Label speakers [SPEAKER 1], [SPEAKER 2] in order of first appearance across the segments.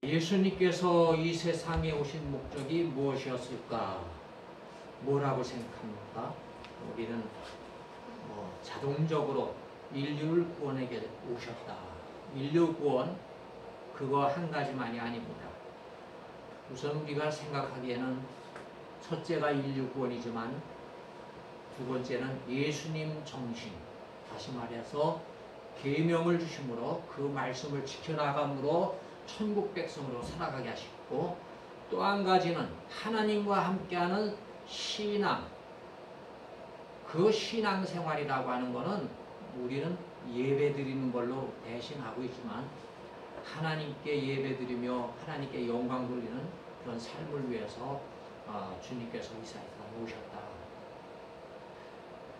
[SPEAKER 1] 예수님께서 이 세상에 오신 목적이 무엇이었을까? 뭐라고 생각합니까? 우리는 자동적으로 인류를 구원하게 오셨다. 인류 구원, 그거 한 가지만이 아닙니다. 우선 우리가 생각하기에는 첫째가 인류 구원이지만 두 번째는 예수님 정신, 다시 말해서 계명을 주심으로 그 말씀을 지켜나감으로 천국 백성으로 살아가게 하시고, 또 한 가지는 하나님과 함께하는 신앙, 그 신앙생활이라고 하는 것은 우리는 예배 드리는 걸로 대신하고 있지만 하나님께 예배 드리며 하나님께 영광 돌리는 그런 삶을 위해서 주님께서 이 세상에 오셨다.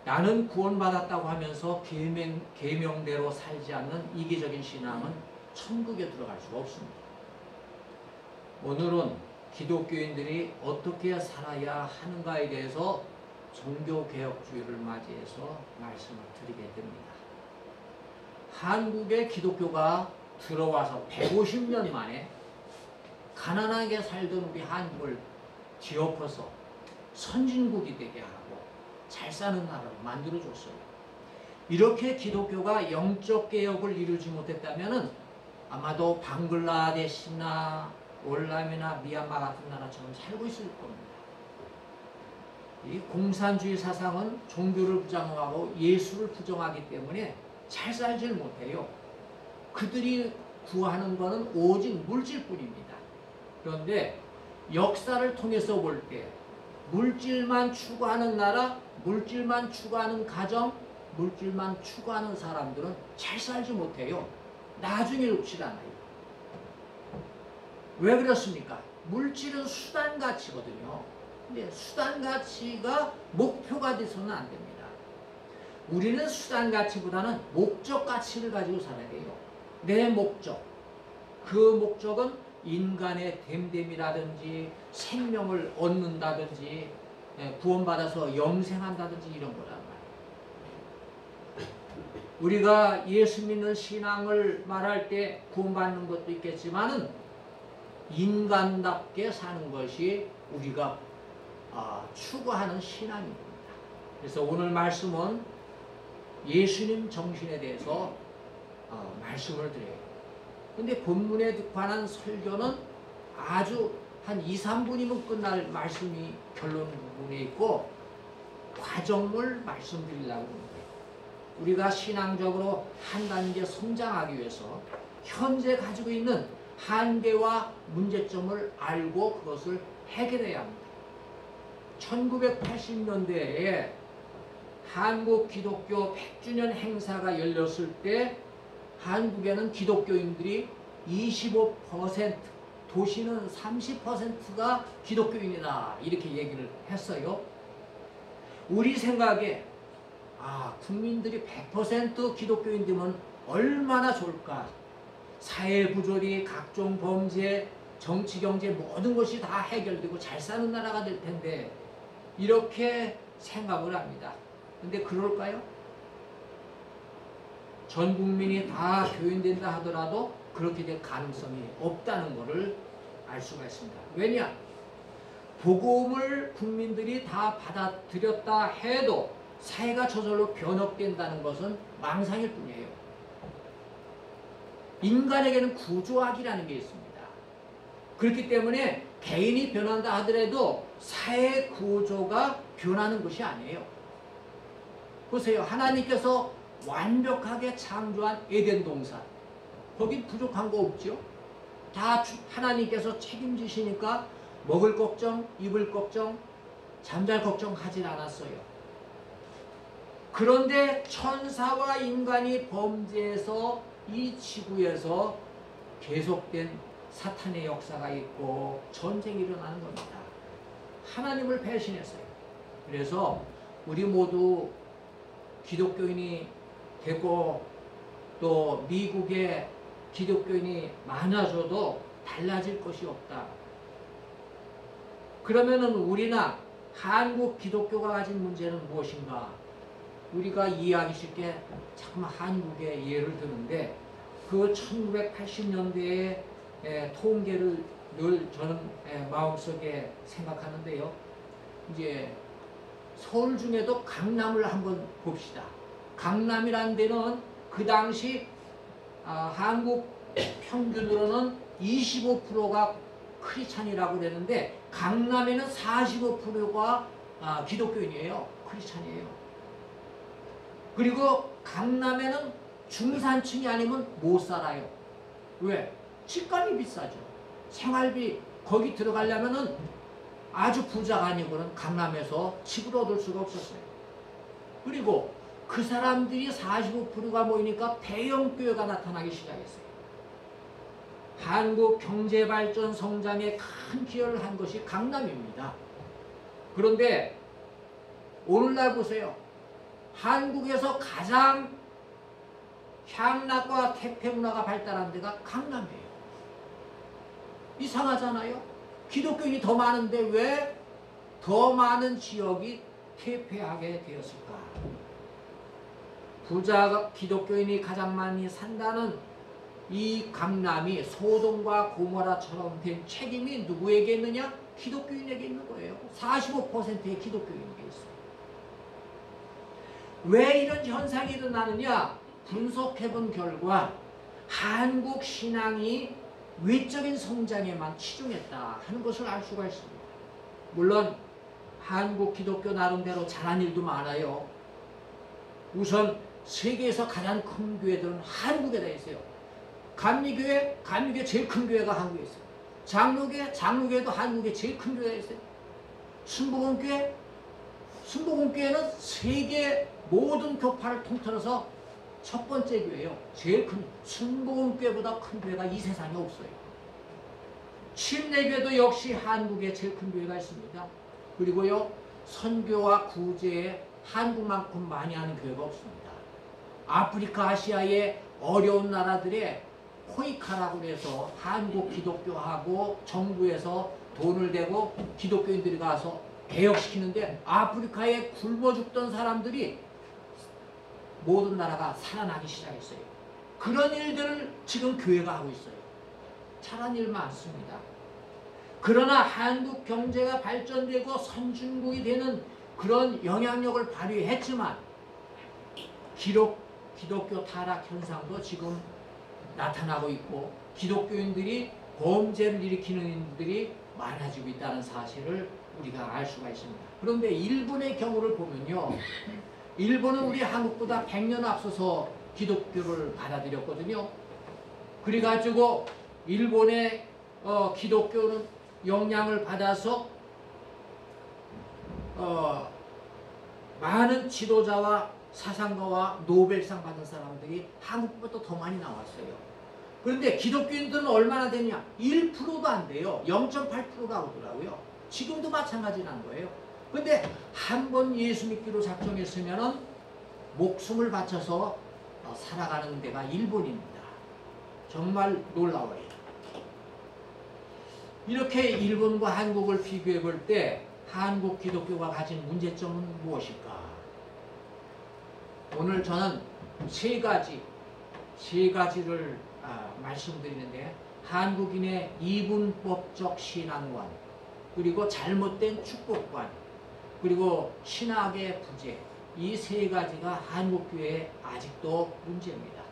[SPEAKER 1] 나는 구원받았다고 하면서 계명대로 살지 않는 이기적인 신앙은 천국에 들어갈 수가 없습니다. 오늘은 기독교인들이 어떻게 살아야 하는가에 대해서 종교개혁주의를 맞이해서 말씀을 드리게 됩니다. 한국에 기독교가 들어와서 150년 만에 가난하게 살던 우리 한국을 뒤엎어서 선진국이 되게 하고 잘 사는 나라로 만들어줬어요. 이렇게 기독교가 영적 개혁을 이루지 못했다면 아마도 방글라데시나 월남이나 미얀마 같은 나라처럼 살고 있을 겁니다. 이 공산주의 사상은 종교를 부정하고 예수를 부정하기 때문에 잘 살지를 못해요. 그들이 구하는 것은 오직 물질뿐입니다. 그런데 역사를 통해서 볼 때 물질만 추구하는 나라, 물질만 추구하는 가정, 물질만 추구하는 사람들은 잘 살지 못해요. 나중에 높질 않아요. 왜 그렇습니까? 물질은 수단 가치거든요. 근데 수단 가치가 목표가 돼서는 안 됩니다. 우리는 수단 가치보다는 목적 가치를 가지고 살아야 돼요. 내 목적. 그 목적은 인간의 됨됨이라든지 생명을 얻는다든지 구원받아서 영생한다든지 이런 거란 말이에요. 우리가 예수 믿는 신앙을 말할 때 구원받는 것도 있겠지만은 인간답게 사는 것이 우리가 추구하는 신앙입니다. 그래서 오늘 말씀은 예수님 정신에 대해서 말씀을 드려요. 근데 본문에 관한 설교는 아주 한 2, 3분이면 끝날 말씀이 결론 부분에 있고 과정을 말씀드리려고 합니다. 우리가 신앙적으로 한 단계 성장하기 위해서 현재 가지고 있는 한계와 문제점을 알고 그것을 해결해야 합니다. 1980년대에 한국 기독교 100주년 행사가 열렸을 때 한국에는 기독교인들이 25%, 도시는 30%가 기독교인이다 이렇게 얘기를 했어요. 우리 생각에 국민들이 100% 기독교인 되면 얼마나 좋을까. 사회 부조리, 각종 범죄, 정치, 경제 모든 것이 다 해결되고 잘 사는 나라가 될 텐데 이렇게 생각을 합니다. 근데 그럴까요? 전 국민이 다 교인된다 하더라도 그렇게 될 가능성이 없다는 것을 알 수가 있습니다. 왜냐? 복음을 국민들이 다 받아들였다 해도 사회가 저절로 변혁된다는 것은 망상일 뿐이에요. 인간에게는 구조학이라는 게 있습니다. 그렇기 때문에 개인이 변한다 하더라도 사회 구조가 변하는 것이 아니에요. 보세요. 하나님께서 완벽하게 창조한 에덴 동산. 거기 부족한 거 없죠? 다 하나님께서 책임지시니까 먹을 걱정, 입을 걱정, 잠잘 걱정 하진 않았어요. 그런데 천사와 인간이 범죄해서 이 지구에서 계속된 사탄의 역사가 있고 전쟁이 일어나는 겁니다. 하나님을 배신했어요. 그래서 우리 모두 기독교인이 되고 또 미국의 기독교인이 많아져도 달라질 것이 없다. 그러면은 우리나 한국 기독교가 가진 문제는 무엇인가? 우리가 이해하기 쉽게 자꾸만 한국의 예를 드는데 그 1980년대에 통계를 늘 저는 마음속에 생각하는데요. 이제 서울 중에도 강남을 한번 봅시다. 강남이라는 데는 그 당시 한국 평균으로는 25%가 크리스찬이라고 그랬는데 강남에는 45%가 기독교인이에요. 크리스찬이에요. 그리고 강남에는 중산층이 아니면 못 살아요. 왜? 집값이 비싸죠. 생활비 거기 들어가려면은 아주 부자가 아니고는 강남에서 집을 얻을 수가 없었어요. 그리고 그 사람들이 45%가 모이니까 대형 교회가 나타나기 시작했어요. 한국 경제발전 성장에 큰 기여를 한 것이 강남입니다. 그런데 오늘날 보세요. 한국에서 가장 향락과 택배 문화가 발달한 데가 강남이에요. 이상하잖아요. 기독교인이 더 많은데 왜 더 많은 지역이 퇴폐하게 되었을까? 부자 기독교인이 가장 많이 산다는 이 강남이 소돔과 고모라처럼 된 책임이 누구에게 있느냐? 기독교인에게 있는 거예요. 45%의 기독교인에게 있어요. 왜 이런 현상이 일어나느냐? 분석해본 결과 한국 신앙이 외적인 성장에만 치중했다 하는 것을 알 수가 있습니다. 물론 한국 기독교 나름대로 잘한 일도 많아요. 우선 세계에서 가장 큰 교회들은 한국에 다 있어요. 감리교회 제일 큰 교회가 한국에 있어요. 장로교회도 한국에 제일 큰 교회가 있어요. 순복음교회는 세계 모든 교파를 통틀어서 첫 번째 교회예요. 제일 큰 순복음교회보다 큰 교회가 이 세상에 없어요. 침례교회도 역시 한국에 제일 큰 교회가 있습니다. 그리고요 선교와 구제에 한국만큼 많이 하는 교회가 없습니다. 아프리카, 아시아의 어려운 나라들의 코이카라고 해서 한국 기독교하고 정부에서 돈을 대고 기독교인들이 가서 개혁시키는데 아프리카에 굶어 죽던 사람들이 모든 나라가 살아나기 시작했어요. 그런 일들을 지금 교회가 하고 있어요. 잘한 일 많습니다. 그러나 한국 경제가 발전되고 선진국이 되는 그런 영향력을 발휘했지만 기독교 타락 현상도 지금 나타나고 있고 기독교인들이 범죄를 일으키는 인들이 많아지고 있다는 사실을 우리가 알 수가 있습니다. 그런데 일본의 경우를 보면요. 일본은 우리 한국보다 100년 앞서서 기독교를 받아들였거든요. 그래가지고 일본의 기독교는 영향을 받아서 많은 지도자와 사상가와 노벨상 받은 사람들이 한국보다 더 많이 나왔어요. 그런데 기독교인들은 얼마나 되냐? 1%도 안 돼요. 0.8%가 오더라고요. 지금도 마찬가지라는 거예요. 그런데 한 번 예수 믿기로 작정했으면 목숨을 바쳐서 살아가는 데가 일본입니다. 정말 놀라워요. 이렇게 일본과 한국을 비교해 볼 때 한국 기독교가 가진 문제점은 무엇일까? 오늘 저는 세 가지를 말씀드리는데 한국인의 이분법적 신앙관, 그리고 잘못된 축복관, 그리고 신학의 부재, 이 세 가지가 한국교회에 아직도 문제입니다.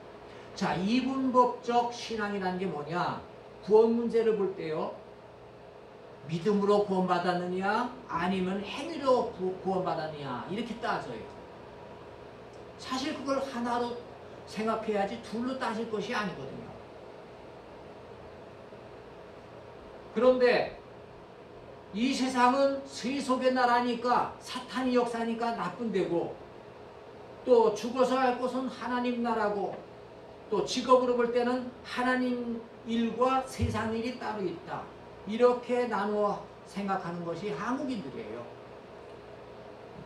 [SPEAKER 1] 자, 이분법적 신앙이라는 게 뭐냐? 구원 문제를 볼 때요. 믿음으로 구원받았느냐 아니면 행위로 구원받았느냐 이렇게 따져요. 사실 그걸 하나로 생각해야지 둘로 따질 것이 아니거든요. 그런데 이 세상은 세속의 나라니까 사탄이 역사니까 나쁜 데고 또 죽어서 할 곳은 하나님 나라고 또 직업으로 볼 때는 하나님 일과 세상 일이 따로 있다. 이렇게 나누어 생각하는 것이 한국인들이에요.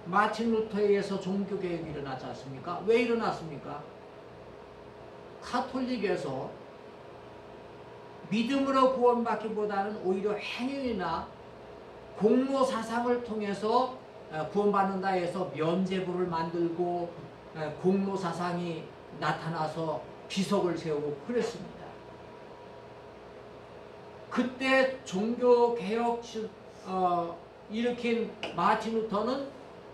[SPEAKER 1] 마틴 루터에 의해서 종교개혁이 일어나지 않습니까? 왜 일어났습니까? 카톨릭에서 믿음으로 구원받기보다는 오히려 행위나 공로 사상을 통해서 구원받는다 해서 면죄부를 만들고 공로 사상이 나타나서 비석을 세우고 그랬습니다. 그때 종교개혁 일으킨 마틴 루터는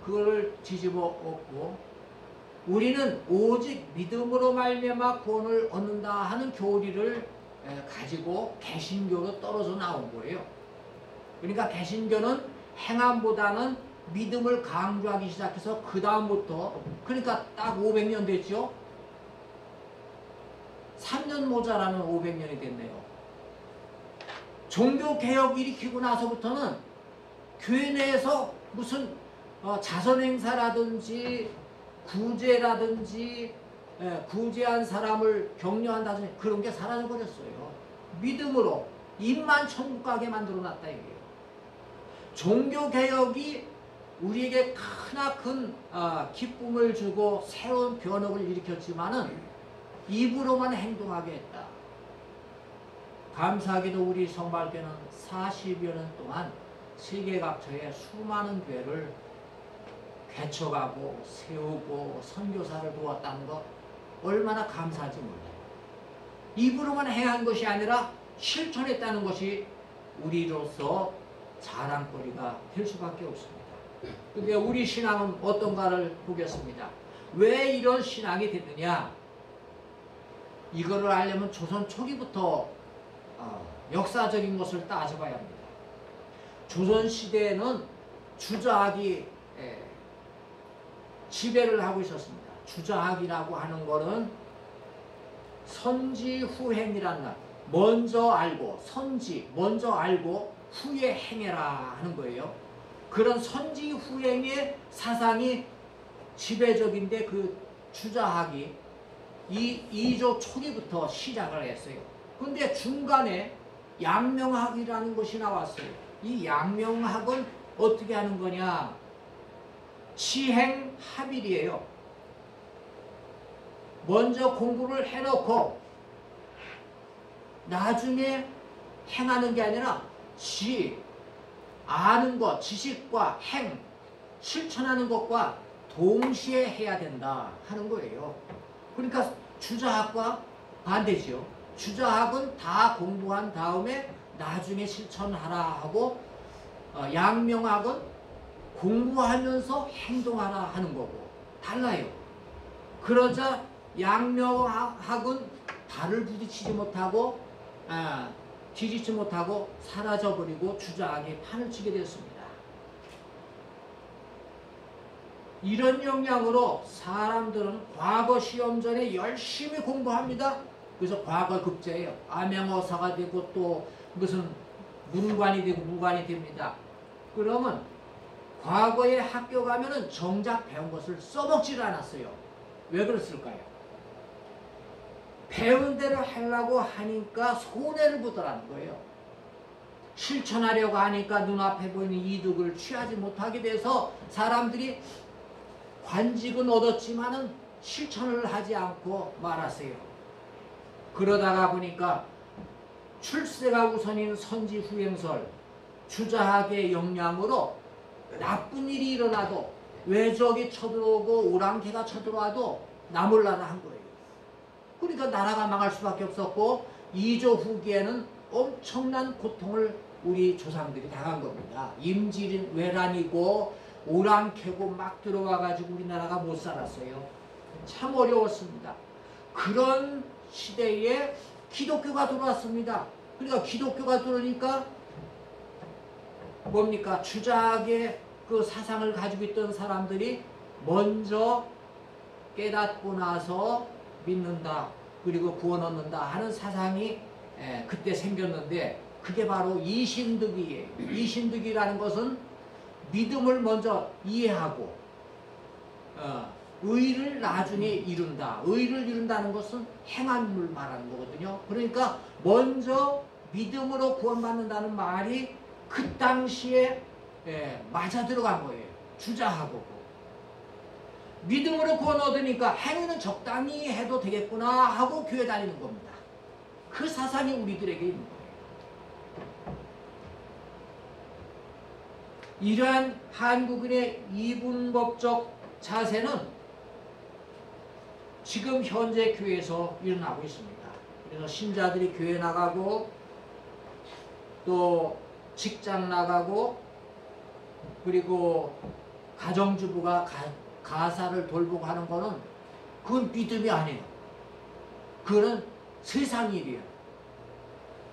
[SPEAKER 1] 그걸 뒤집어 엎고 우리는 오직 믿음으로 말미암아 구원을 얻는다 하는 교리를 가지고 개신교로 떨어져 나온 거예요. 그러니까 개신교는 행함보다는 믿음을 강조하기 시작해서 그 다음부터 그러니까 딱 500년 됐죠. 3년 모자라는 500년이 됐네요. 종교개혁 일으키고 나서부터는 교회 내에서 무슨 자선행사라든지 구제라든지 구제한 사람을 격려한다든지 그런 게 사라져버렸어요. 믿음으로 입만 천국 가게 만들어놨다 이게요. 종교개혁이 우리에게 크나큰 기쁨을 주고 새로운 변혁을 일으켰지만은 입으로만 행동하게 했다. 감사하게도 우리 성발교는 40여 년 동안 세계 각처에 수많은 교회를 개척하고 세우고 선교사를 도왔다는 것 얼마나 감사한지 몰라요. 입으로만 행한 것이 아니라 실천했다는 것이 우리로서 자랑거리가 될 수밖에 없습니다. 근데 우리 신앙은 어떤가를 보겠습니다. 왜 이런 신앙이 됐느냐? 이거를 알려면 조선 초기부터 역사적인 것을 따져봐야 합니다. 조선시대에는 주자학이 지배를 하고 있었습니다. 주자학이라고 하는 것은 선지후행이라는 말, 먼저 알고 먼저 알고 후에 행해라 하는 거예요. 그런 선지후행의 사상이 지배적인데 그 주자학이 이 2조 초기부터 시작을 했어요. 근데 중간에 양명학이라는 것이 나왔어요. 이 양명학은 어떻게 하는 거냐? 지행합일이에요. 먼저 공부를 해놓고 나중에 행하는 게 아니라 아는 것, 지식과 행, 실천하는 것과 동시에 해야 된다 하는 거예요. 그러니까 주자학과 반대지요. 주자학은 다 공부한 다음에 나중에 실천하라 하고 양명학은 공부하면서 행동하라 하는 거고 달라요. 그러자 양명학은 발을 부딪히지 못하고 뒤집지 못하고 사라져버리고 주자학이 판을 치게 되었습니다. 이런 영향으로 사람들은 과거 시험 전에 열심히 공부합니다. 그래서 과거 급제예요. 암행어사가 되고 또 무슨 문관이 되고 무관이 됩니다. 그러면 과거에 학교 가면은 정작 배운 것을 써먹지를 않았어요. 왜 그랬을까요? 배운 대로 하려고 하니까 손해를 보더라는 거예요. 실천하려고 하니까 눈앞에 보이는 이득을 취하지 못하게 돼서 사람들이 관직은 얻었지만은 실천을 하지 않고 말았어요. 그러다가 보니까 출세가 우선인 선지후행설, 주자학의 영향으로 나쁜 일이 일어나도 외적이 쳐들어오고 오랑캐가 쳐들어와도 나 몰라라 한 거예요. 그러니까 나라가 망할 수밖에 없었고 2조 후기에는 엄청난 고통을 우리 조상들이 당한 겁니다. 임질인 외란이고 오랑캐고 막 들어와가지고 우리나라가 못 살았어요. 참 어려웠습니다. 그런 시대에 기독교가 들어왔습니다. 그러니까 기독교가 들어오니까 뭡니까? 주자학의 그 사상을 가지고 있던 사람들이 먼저 깨닫고 나서 믿는다 그리고 구원 얻는다 하는 사상이 그때 생겼는데 그게 바로 이신득이에요. 이신득이라는 것은 믿음을 먼저 이해하고 의를 나중에 이룬다. 의를 이룬다는 것은 행함을 말하는 거거든요. 그러니까 먼저 믿음으로 구원받는다는 말이 그 당시에 맞아 들어간 거예요. 주자하고 믿음으로 구원 얻으니까 행위는 적당히 해도 되겠구나 하고 교회 다니는 겁니다. 그 사상이 우리들에게 있는 거예요. 이러한 한국인의 이분법적 자세는 지금 현재 교회에서 일어나고 있습니다. 그래서 신자들이 교회 나가고 또 직장 나가고 그리고 가정주부가 가사를 돌보고 하는 거는 그건 믿음이 아니에요. 그거는 세상 일이에요.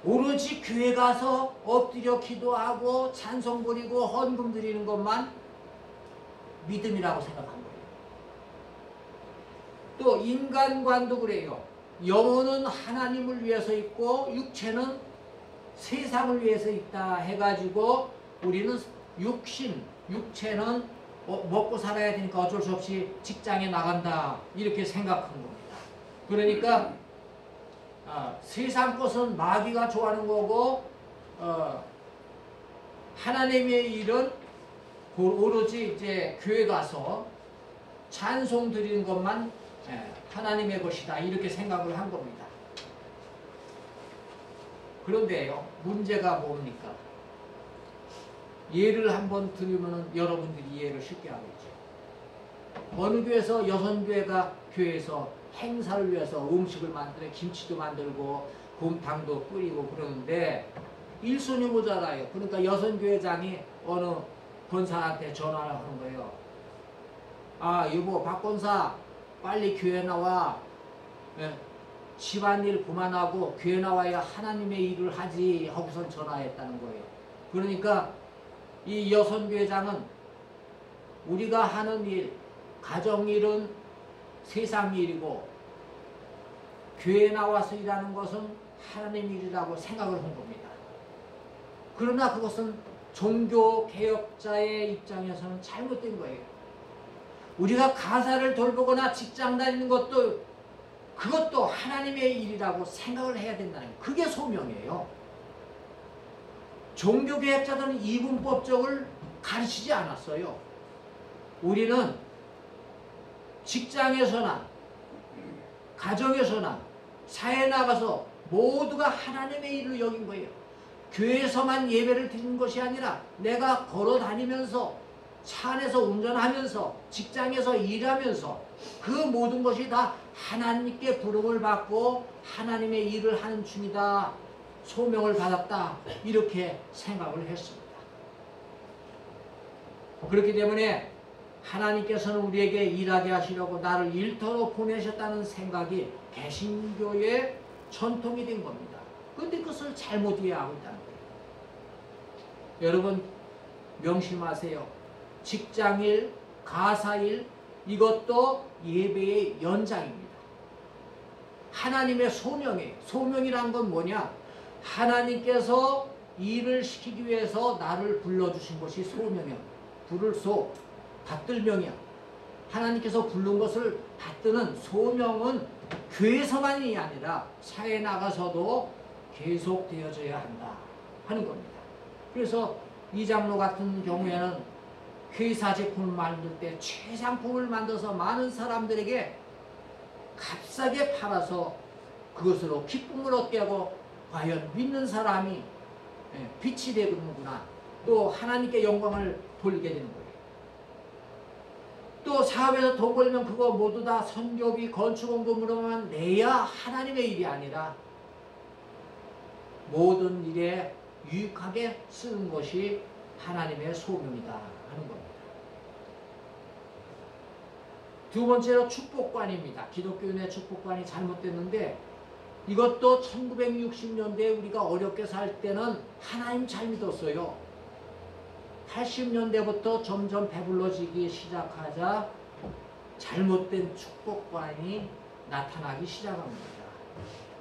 [SPEAKER 1] 오로지 교회 가서 엎드려 기도하고 찬송 부리고 헌금 드리는 것만 믿음이라고 생각한 거예요. 또 인간관도 그래요. 영혼은 하나님을 위해서 있고 육체는 세상을 위해서 있다 해가지고 우리는 육체는 먹고 살아야 되니까 어쩔 수 없이 직장에 나간다 이렇게 생각한 겁니다. 그러니까 세상 것은 마귀가 좋아하는 거고 하나님의 일은 오로지 이제 교회 가서 찬송 드리는 것만 하나님의 것이다 이렇게 생각을 한 겁니다. 그런데요, 문제가 뭡니까? 예를 한번 들으면 여러분들이 이해를 쉽게 하겠죠. 어느 교회에서 여선교회가 교회에서 행사를 위해서 음식을 만들어 김치도 만들고 곰탕도 끓이고 그러는데 일손이 모자라요. 그러니까 여선교회장이 어느 권사한테 전화를 하는 거예요. 아, 여보, 박 권사 빨리 교회 나와. 집안일 그만하고 교회 나와야 하나님의 일을 하지 하고선 전화했다는 거예요. 그러니까 이 여선교회장은 우리가 하는 일, 가정일은 세상 일이고 교회에 나와서 일하는 것은 하나님 일이라고 생각을 한 겁니다. 그러나 그것은 종교개혁자의 입장에서는 잘못된 거예요. 우리가 가사를 돌보거나 직장 다니는 것도 그것도 하나님의 일이라고 생각을 해야 된다는 거예요. 그게 소명이에요. 종교개혁자들은 이분법적을 가르치지 않았어요. 우리는 직장에서나 가정에서나 사회에 나가서 모두가 하나님의 일을 여긴 거예요. 교회에서만 예배를 드리는 것이 아니라 내가 걸어 다니면서 차 안에서 운전하면서 직장에서 일하면서 그 모든 것이 다 하나님께 부름을 받고 하나님의 일을 하는 중이다. 소명을 받았다. 이렇게 생각을 했습니다. 그렇기 때문에 하나님께서는 우리에게 일하게 하시려고 나를 일터로 보내셨다는 생각이 개신교의 전통이 된 겁니다. 그런데 그것을 잘못 이해하고 있다는 거예요. 여러분 명심하세요. 직장일, 가사일 이것도 예배의 연장입니다. 하나님의 소명이에요. 소명이란 건 뭐냐? 하나님께서 일을 시키기 위해서 나를 불러주신 것이 소명이야. 부를 소, 받들명이야. 하나님께서 부른 것을 받드는 소명은 교회에서만이 아니라 사회에 나가서도 계속되어져야 한다 하는 겁니다. 그래서 이 장로 같은 경우에는 회사 제품을 만들 때 최상품을 만들어서 많은 사람들에게 값싸게 팔아서 그것으로 기쁨을 얻게 하고 과연 믿는 사람이 빛이 되는구나. 또 하나님께 영광을 돌리게 되는 거예요. 또 사업에서 돈 벌면 그거 모두 다 선교비, 건축원금으로만 내야 하나님의 일이 아니라 모든 일에 유익하게 쓰는 것이 하나님의 소명이다 하는 겁니다. 두 번째로 축복관입니다. 기독교인의 축복관이 잘못됐는데 이것도 1960년대에 우리가 어렵게 살 때는 하나님 잘 믿었어요. 80년대부터 점점 배불러지기 시작하자 잘못된 축복관이 나타나기 시작합니다.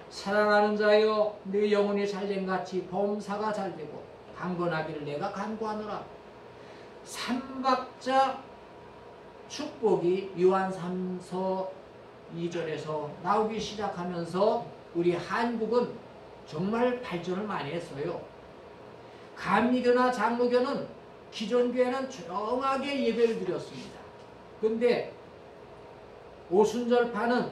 [SPEAKER 1] 사랑하는 자여 내 영혼이 잘된 같이 범사가 잘되고 강건하기를 내가 간구하노라. 삼박자 축복이 요한 3서 2절에서 나오기 시작하면서 우리 한국은 정말 발전을 많이 했어요. 감리교나 장로교는 기존 교회는 조용하게 예배를 드렸습니다. 근데 오순절파는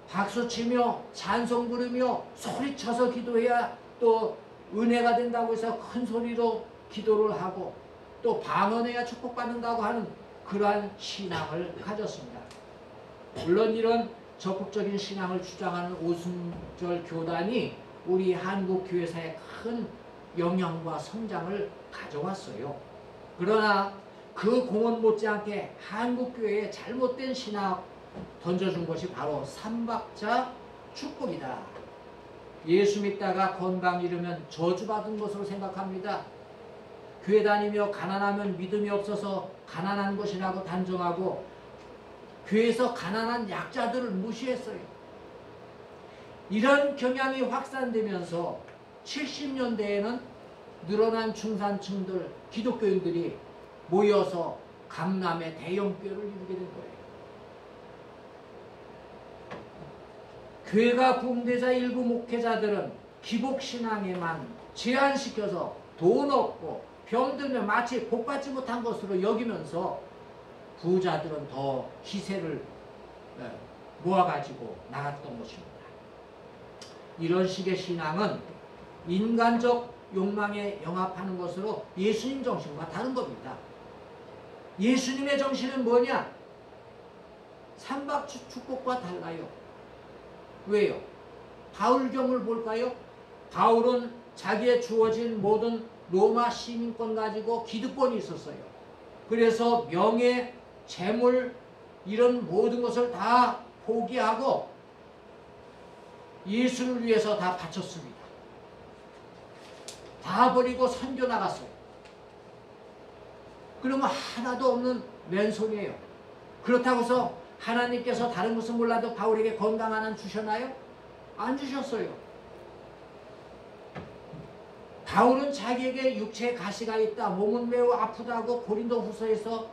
[SPEAKER 1] 박수치며 찬송 부르며 소리쳐서 기도해야 또 은혜가 된다고 해서 큰 소리로 기도를 하고 또 방언해야 축복받는다고 하는 그러한 신앙을 가졌습니다. 물론 이런 적극적인 신앙을 주장하는 오순절 교단이 우리 한국 교회사에 큰 영향과 성장을 가져왔어요. 그러나 그 공헌 못지않게 한국 교회에 잘못된 신학 던져준 것이 바로 삼박자 축복이다. 예수 믿다가 건강 잃으면 저주받은 것으로 생각합니다. 교회 다니며 가난하면 믿음이 없어서 가난한 것이라고 단정하고 교회에서 가난한 약자들을 무시했어요. 이런 경향이 확산되면서 70년대에는 늘어난 중산층들, 기독교인들이 모여서 강남의 대형교회를 이루게 된 거예요. 교회가 붕대자 일부 목회자들은 기복신앙에만 제한시켜서 돈 없고 병들면 마치 복받지 못한 것으로 여기면서 부자들은 더 기세를 모아가지고 나갔던 것입니다. 이런 식의 신앙은 인간적 욕망에 영합하는 것으로 예수님 정신과 다른 겁니다. 예수님의 정신은 뭐냐? 삼박축복과 달라요. 왜요? 바울경을 볼까요? 바울은 자기의 주어진 모든 로마 시민권 가지고 기득권이 있었어요. 그래서 명예, 재물 이런 모든 것을 다 포기하고 예수를 위해서 다 바쳤습니다. 다 버리고 선교 나갔어요. 그러면 하나도 없는 맨손이에요. 그렇다고 해서 하나님께서 다른 것은 몰라도 바울에게 건강 하나 주셨나요? 안 주셨어요. 바울은 자기에게 육체에 가시가 있다, 몸은 매우 아프다고 고린도 후서에서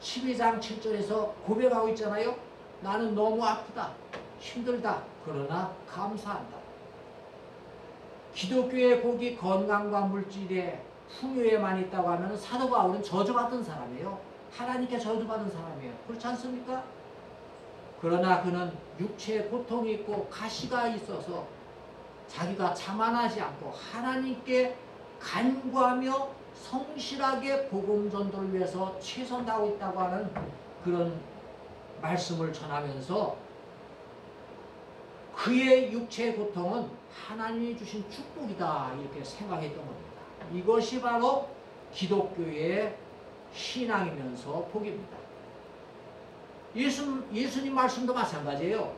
[SPEAKER 1] 12장 7절에서 고백하고 있잖아요. 나는 너무 아프다, 힘들다, 그러나 감사한다. 기독교의 복이 건강과 물질에 풍요에만 있다고 하면 사도 바울은 저주받은 사람이에요. 하나님께 저주받은 사람이에요. 그렇지 않습니까? 그러나 그는 육체에 고통이 있고 가시가 있어서 자기가 자만하지 않고 하나님께 간구하며 성실하게 복음 전도를 위해서 최선 다하고 있다고 하는 그런 말씀을 전하면서 그의 육체의 고통은 하나님이 주신 축복이다 이렇게 생각했던 겁니다. 이것이 바로 기독교의 신앙이면서 복입니다. 예수님 말씀도 마찬가지예요.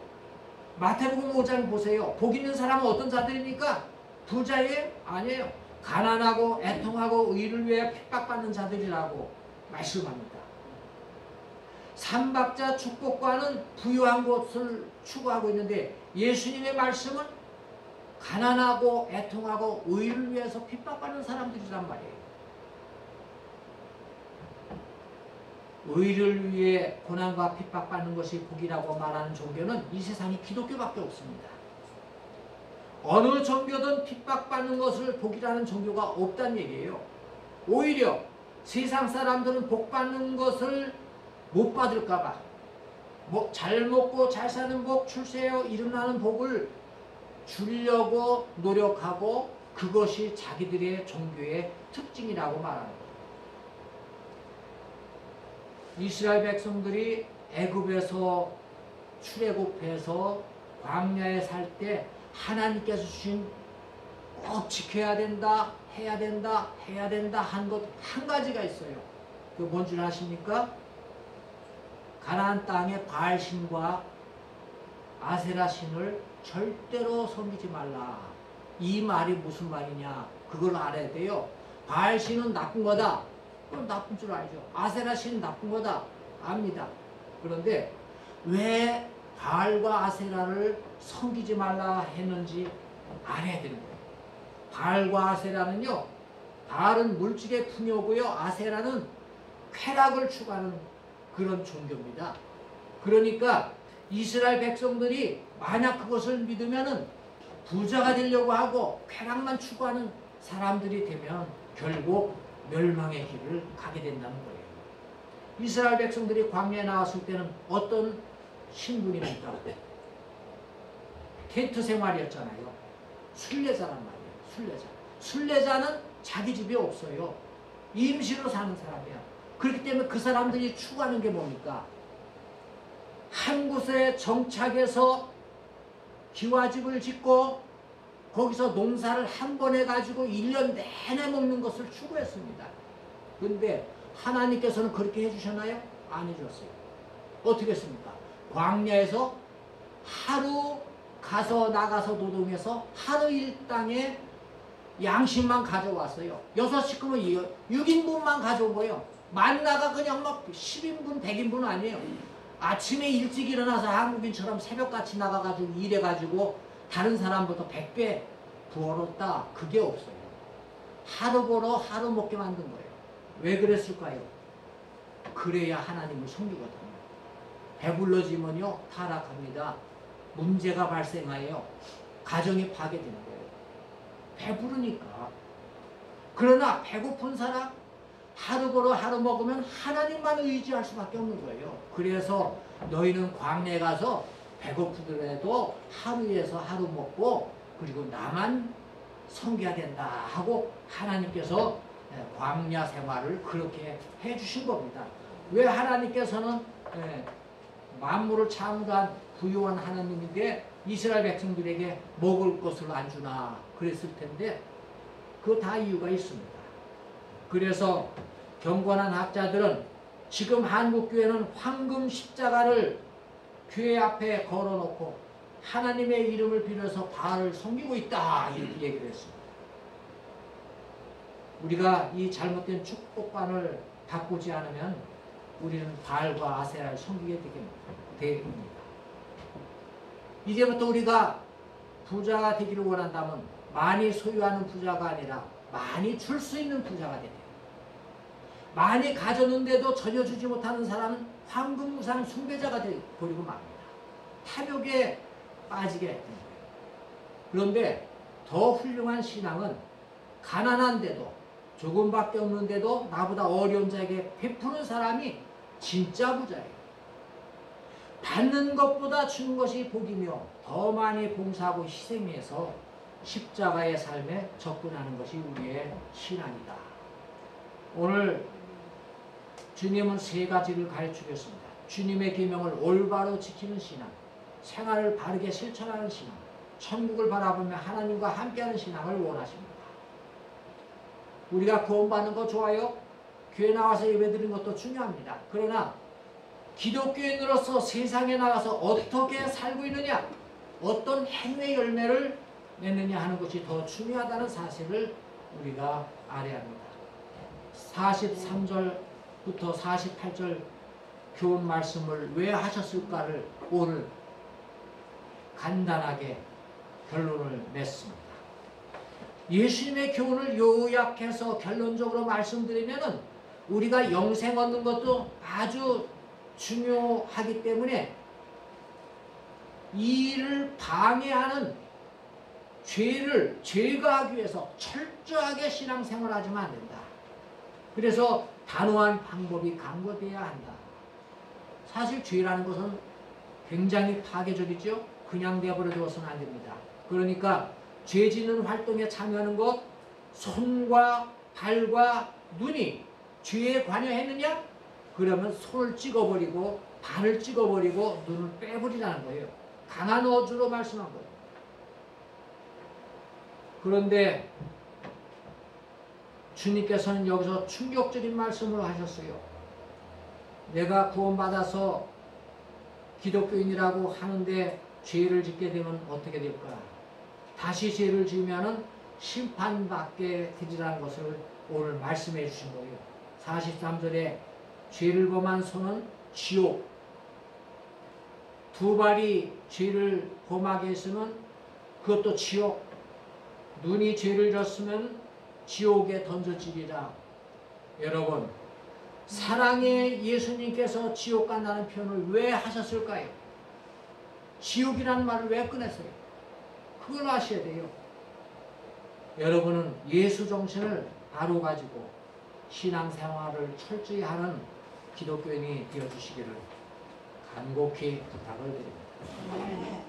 [SPEAKER 1] 마태복음 5장 보세요. 복 있는 사람은 어떤 자들입니까? 부자예요? 아니에요. 가난하고 애통하고 의를 위해 핍박받는 자들이라고 말씀합니다. 삼박자 축복과는 부유한 것을 추구하고 있는데 예수님의 말씀은 가난하고 애통하고 의를 위해서 핍박받는 사람들이란 말이에요. 의를 위해 고난과 핍박받는 것이 복이라고 말하는 종교는 이 세상에 기독교밖에 없습니다. 어느 종교든 핍박받는 것을 복이라는 종교가 없다는 얘기예요. 오히려 세상 사람들은 복받는 것을 못 받을까 봐 잘 먹고 잘 사는 복, 출세하여 일어나는 복을 주려고 노력하고 그것이 자기들의 종교의 특징이라고 말하는 거예요. 이스라엘 백성들이 애굽에서 출애굽해서 광야에 살 때 하나님께서 주신 꼭 지켜야 된다, 해야 된다, 해야 된다 한 것 한 가지가 있어요. 그 뭔 줄 아십니까? 가나안 땅에 바알신과 아세라신을 절대로 섬기지 말라. 이 말이 무슨 말이냐? 그걸 알아야 돼요. 바알신은 나쁜 거다. 그건 나쁜 줄 알죠. 아세라신은 나쁜 거다. 압니다. 그런데 왜 바알과 아세라를 섬기지 말라 했는지 알아야 되는 거예요. 바알과 아세라는요. 바알은 물질의 풍요고요. 아세라는 쾌락을 추구하는 그런 종교입니다. 그러니까 이스라엘 백성들이 만약 그것을 믿으면은 부자가 되려고 하고 쾌락만 추구하는 사람들이 되면 결국 멸망의 길을 가게 된다는 거예요. 이스라엘 백성들이 광야에 나왔을 때는 어떤 신분입니까? 텐트 생활이었잖아요. 순례자란 말이에요. 순례자. 순례자는 자기 집이 없어요. 임시로 사는 사람이야. 그렇기 때문에 그 사람들이 추구하는 게 뭡니까? 한 곳에 정착해서 기와집을 짓고 거기서 농사를 한 번 해가지고 1년 내내 먹는 것을 추구했습니다. 그런데 하나님께서는 그렇게 해주셨나요? 안 해줬어요. 어떻게 했습니까? 광야에서 하루 나가서 노동해서 하루 일당에 양식만 가져왔어요. 6식구면 6인분만 가져온 거예요. 만나가 그냥 막 10인분, 100인분 아니에요. 아침에 일찍 일어나서 한국인처럼 새벽같이 나가가지고 일해가지고 다른 사람보다 100배 부어렀다. 그게 없어요. 하루 벌어 하루 먹게 만든 거예요. 왜 그랬을까요? 그래야 하나님을 섬기거든요. 배불러지면요 타락합니다. 문제가 발생하여 가정이 파괴되는 거예요. 배부르니까. 그러나 배고픈 사람 하루 벌어 하루 먹으면 하나님만 의지할 수밖에 없는 거예요. 그래서 너희는 광야에 가서 배고프더라도 하루에서 하루 먹고 그리고 나만 섬겨야 된다 하고 하나님께서 광야 생활을 그렇게 해주신 겁니다. 왜 하나님께서는 만물을 창조한 부유한 하나님인데 이스라엘 백성들에게 먹을 것을 안 주나 그랬을 텐데 그거 다 이유가 있습니다. 그래서 경건한 학자들은 지금 한국교회는 황금 십자가를 교회 앞에 걸어놓고 하나님의 이름을 빌어서 바알을 섬기고 있다 이렇게 얘기를 했습니다. 우리가 이 잘못된 축복관을 바꾸지 않으면 우리는 바알과 아세라를 섬기게 됩니다. 이제부터 우리가 부자가 되기를 원한다면 많이 소유하는 부자가 아니라 많이 줄 수 있는 부자가 되네요. 많이 가졌는데도 전혀 주지 못하는 사람은 황금무상 숭배자가 되버리고 맙니다. 탐욕에 빠지게 되는 거예요. 그런데 더 훌륭한 신앙은 가난한데도 조금밖에 없는데도 나보다 어려운 자에게 베푸는 사람이 진짜 부자예요. 받는 것보다 주는 것이 복이며 더 많이 봉사하고 희생해서 십자가의 삶에 접근하는 것이 우리의 신앙이다. 오늘 주님은 세 가지를 가르치겠습니다. 주님의 계명을 올바로 지키는 신앙, 생활을 바르게 실천하는 신앙, 천국을 바라보며 하나님과 함께하는 신앙을 원하십니다. 우리가 구원받는 거 좋아요. 교회 나와서 예배드리는 것도 중요합니다. 그러나 기독교인으로서 세상에 나가서 어떻게 살고 있느냐, 어떤 행위의 열매를 맺느냐 하는 것이 더 중요하다는 사실을 우리가 알아야 합니다. 43절부터 48절 교훈 말씀을 왜 하셨을까를 오늘 간단하게 결론을 맺습니다. 예수님의 교훈을 요약해서 결론적으로 말씀드리면은 우리가 영생 얻는 것도 아주 중요하기 때문에 이 일을 방해하는 죄를 제거하기 위해서 철저하게 신앙생활하지만 안 된다. 그래서 단호한 방법이 강구되어야 한다. 사실 죄라는 것은 굉장히 파괴적이죠. 그냥 내버려두어서는 안 됩니다. 그러니까 죄 짓는 활동에 참여하는 것, 손과 발과 눈이 죄에 관여했느냐? 그러면 손을 찍어버리고 발을 찍어버리고 눈을 빼버리라는 거예요. 강한 어조로 말씀한 거예요. 그런데 주님께서는 여기서 충격적인 말씀을 하셨어요. 내가 구원받아서 기독교인이라고 하는데 죄를 짓게 되면 어떻게 될까? 다시 죄를 지으면 심판받게 되리라는 것을 오늘 말씀해 주신 거예요. 43절에 죄를 범한 손은 지옥, 두 발이 죄를 범하게 했으면 그것도 지옥, 눈이 죄를 졌으면 지옥에 던져지리라. 여러분, 사랑의 예수님께서 지옥 간다는 표현을 왜 하셨을까요? 지옥이라는 말을 왜 꺼냈어요? 그걸 아셔야 돼요. 여러분은 예수 정신을 바로 가지고 신앙생활을 철저히 하는 기독교인이 되어주시기를 간곡히 부탁을 드립니다.